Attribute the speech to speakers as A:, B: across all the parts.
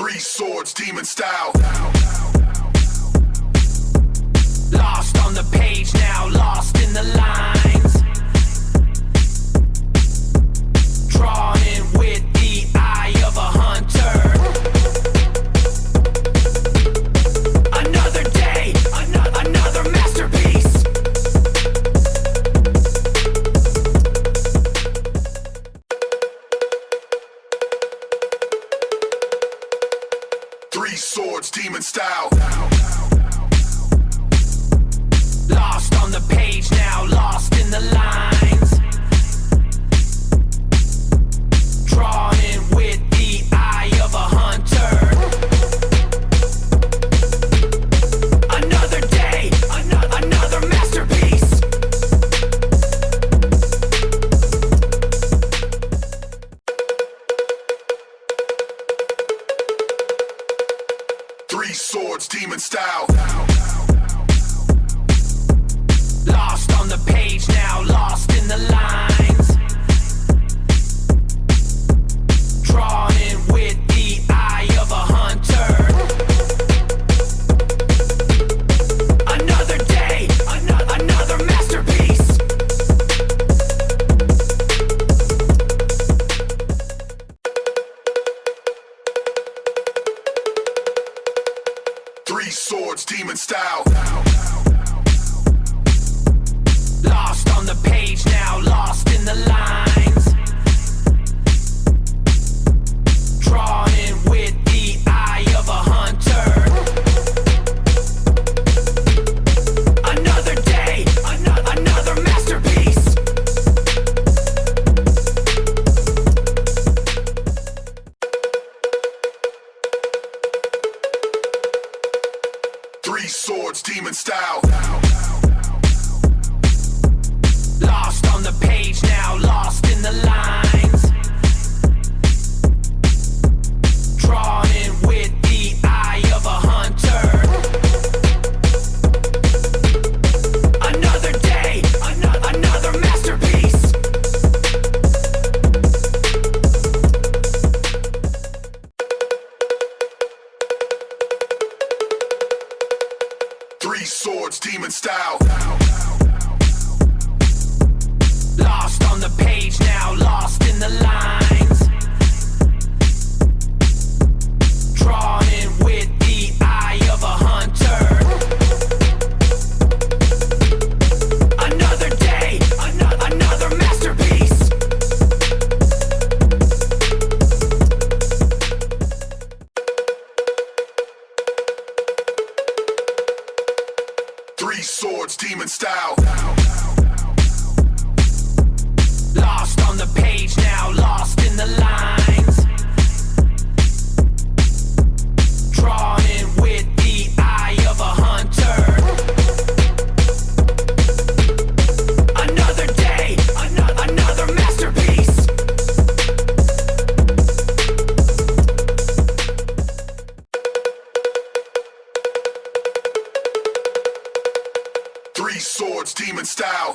A: Three swords, demon style.
B: Lost on the page now, lost in the lines. Drawn in with the eye of a hunter. Another day, another masterpiece.
A: Three swords, demon style.
B: Lost on the page now, lost in the lines. Drawn in with the eye of a hunter. Another day, another masterpiece.
A: Three swords, demon style.
B: Lost on the page now, lost in the lines. Drawn in with the eye of a hunter. Another day, another masterpiece.
A: Three swords, demon style.
B: Lost on the page now, lost in the lines. Drawn in with the eye of a hunter. Another day, another masterpiece.
A: Three swords, demon style.
B: Lost on the page now, lost in the lines. Drawn in with the eye of a hunter. Another day, another masterpiece.
A: Three swords, demon style.
B: Lost on the page now, lost in the lines. Drawn in with the eye of a hunter. Another day, another masterpiece.
A: Three swords, demon style.
B: Lost on the page now, lost in the lines. Drawn in with the eye of a hunter. Another day, another masterpiece.
A: Three swords, demon style.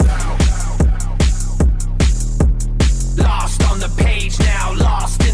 B: Lost on the page now, lost in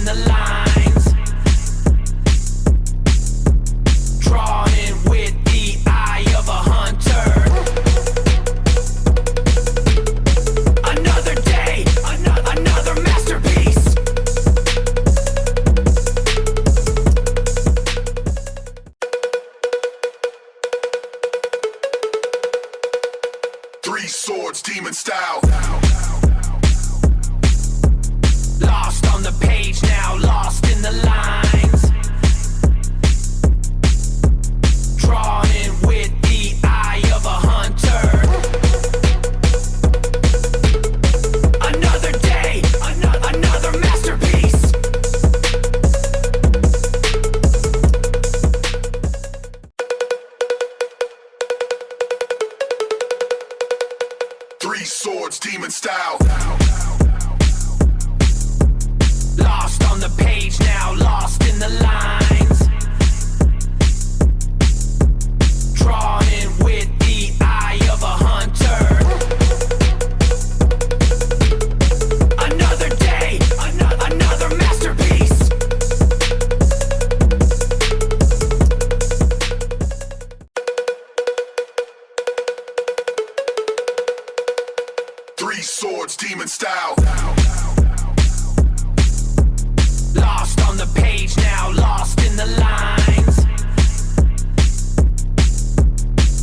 B: Lost on the page now, lost in the lines.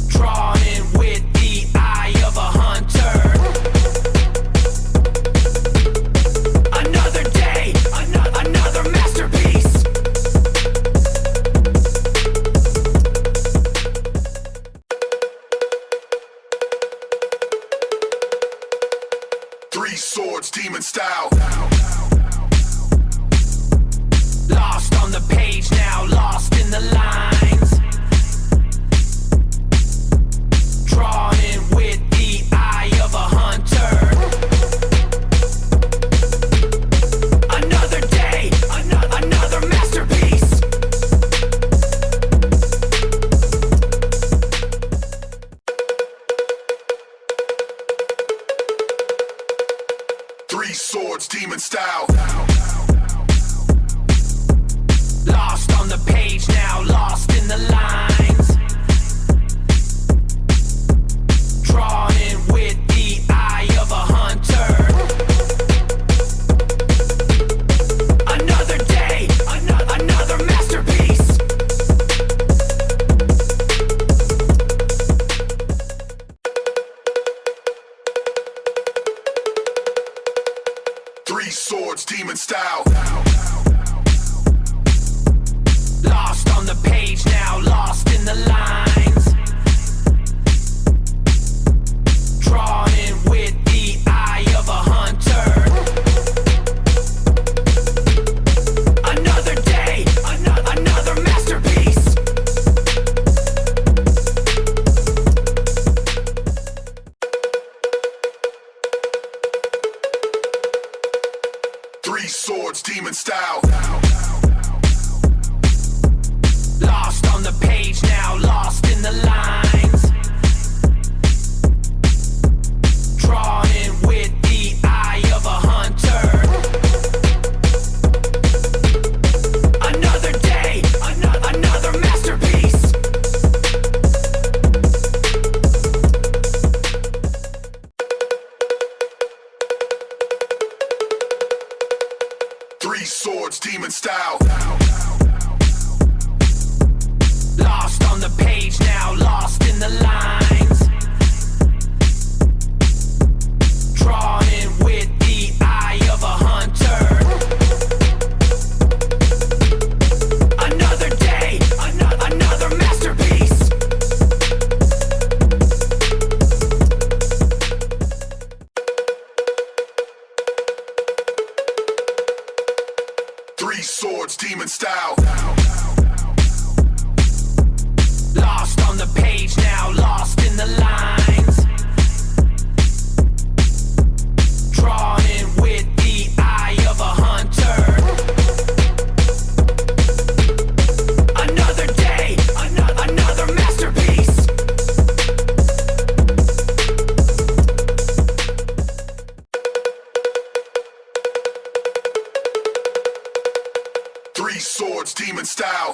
B: Drawn in with the eye of a hunter. Another day, another masterpiece.
A: Three swords, demon style.
B: Lost on the page now, lost in the lines. Drawn in with the eye of a hunter. Another day, another masterpiece.
A: Three swords, demon style.
B: Lost on the page now, lost in the lines. Drawn in with the eye of a hunter. Another day, another masterpiece.
A: Three swords, demon style.
B: Lost on the page now, lost in the lines. Drawn in with the eye of a hunter. Another day, another masterpiece.
A: Three swords, demon style.
B: Lost on the page now, lost in the lines. Drawn in with the eye of a hunter. Another day, another masterpiece.
A: Three swords, demon style.
B: Lost on the page now, lost in the lines. Drawn in with the eye of a hunter. Another day, another masterpiece.
A: Three swords, demon style.
B: Lost on the page now, lost in the lines. Drawn in with the eye of a hunter. Another day, another masterpiece.
A: Three swords, demon style.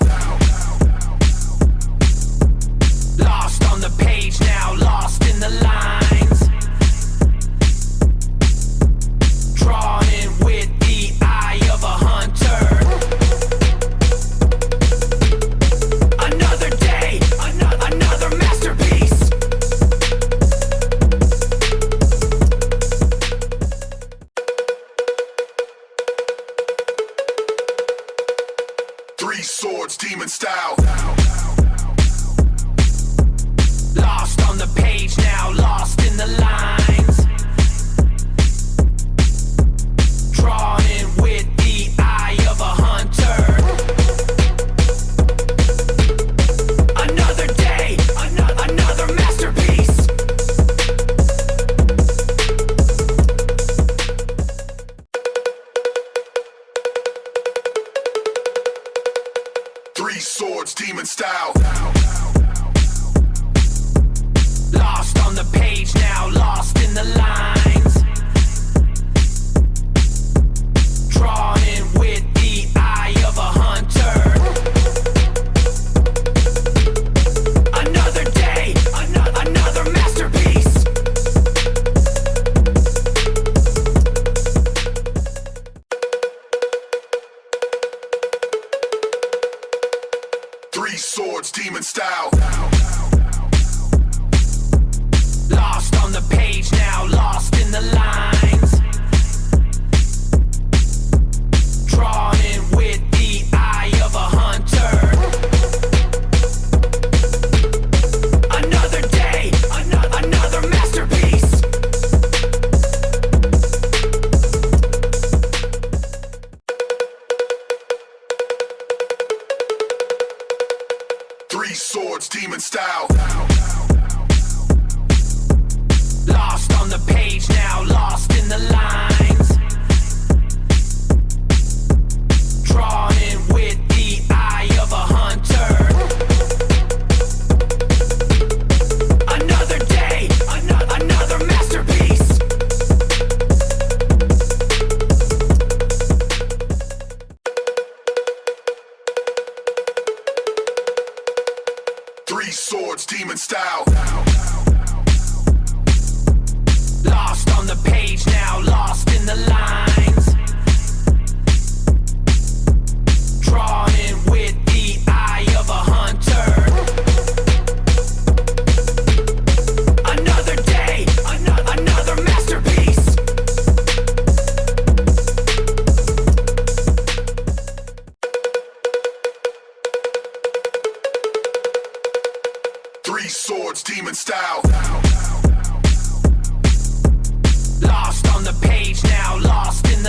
B: Lost on the page now, lost in the lines. Drawn in with the eye of a hunter. Another day, another masterpiece.
A: Three swords, demon style.
B: Lost on the page now, lost in the lines. Drawn in with the eye of a hunter. Another day, another masterpiece.
A: Three swords, demon style.
B: Lost on the page now, lost in the lines. Drawn in with the eye of a hunter. Another day, another masterpiece.
A: swords demon style.
B: Lost on the page now, lost in the lines. Drawn in with the eye of a hunter. Another day, another masterpiece.
A: Three swords demon style.
B: Lost on the page now, lost in the lines. Drawn in with the eye of a hunter. Another day, another masterpiece.
A: Three swords demon style.
B: Lost on the page now, lost in the lines. Drawn in with the eye of a hunter. Another day, another masterpiece.
A: Three swords demon style.
B: Lost on the page now, lost in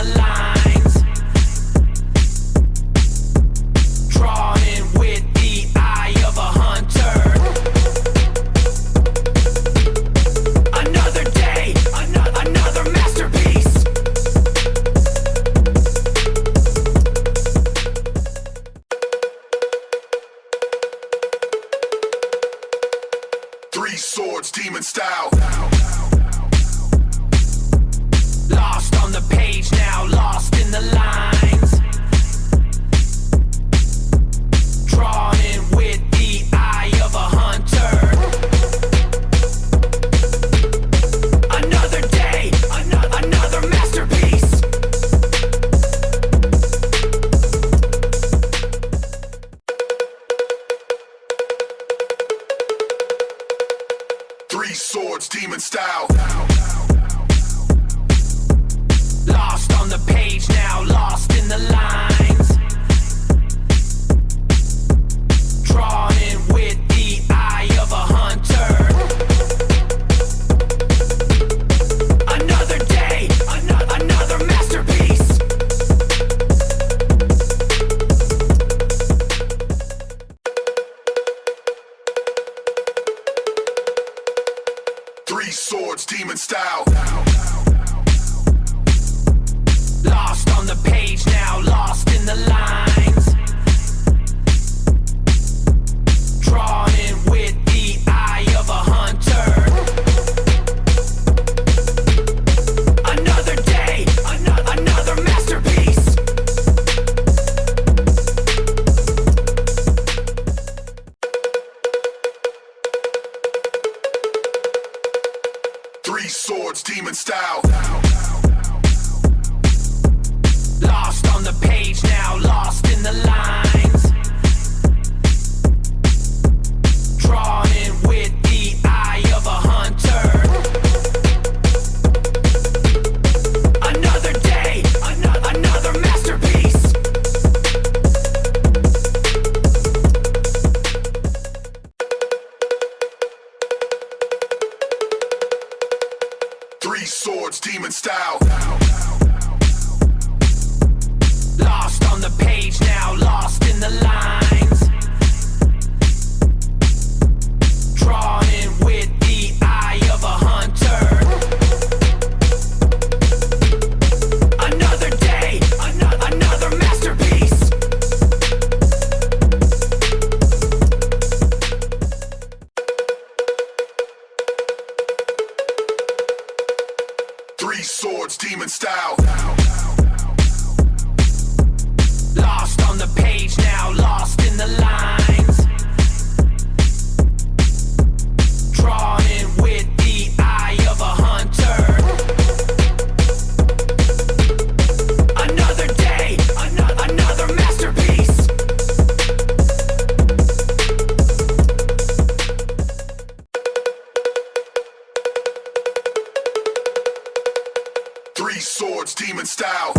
A: style.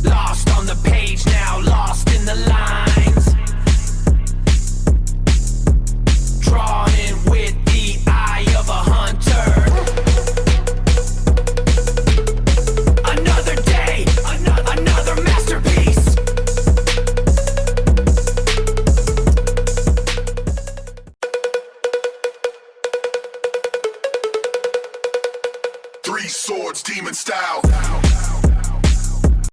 B: Lost on the page now, lost in the lines. Drawn in with the eye of a hunter. Another day, another masterpiece.
A: Three swords, demon style.